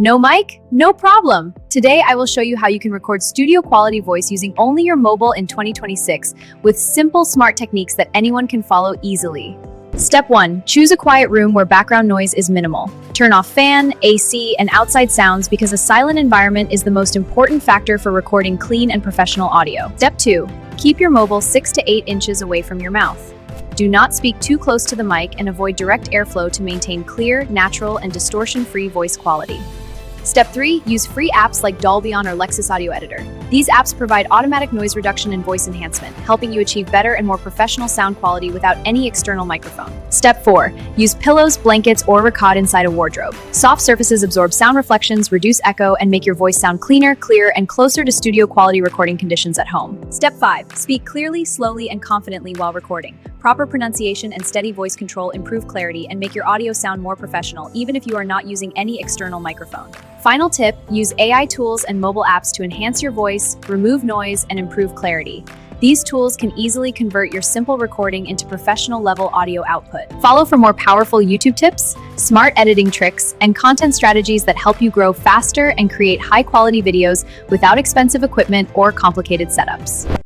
No mic? No problem. Today I will show you how you can record studio quality voice using only your mobile in 2026 with simple smart techniques that anyone can follow easily. Step 1. Choose a quiet room where background noise is minimal. Turn off fan, AC, and outside sounds because a silent environment is the most important factor for recording clean and professional audio. Step 2. Keep your mobile 6 to 8 inches away from your mouth. Do not speak too close to the mic and avoid direct airflow to maintain clear, natural, and distortion-free voice quality. Step 3. Use free apps like Dolby or Lexus Audio Editor. These apps provide automatic noise reduction and voice enhancement, helping you achieve better and more professional sound quality without any external microphone. Step 4. Use pillows, blankets, or ricotta inside a wardrobe. Soft surfaces absorb sound reflections, reduce echo, and make your voice sound cleaner, clearer, and closer to studio quality recording conditions at home. Step 5. Speak clearly, slowly, and confidently while recording. Proper pronunciation and steady voice control improve clarity and make your audio sound more professional, even if you are not using any external microphone. Final tip, use AI tools and mobile apps to enhance your voice, remove noise, and improve clarity. These tools can easily convert your simple recording into professional-level audio output. Follow for more powerful YouTube tips, smart editing tricks, and content strategies that help you grow faster and create high-quality videos without expensive equipment or complicated setups.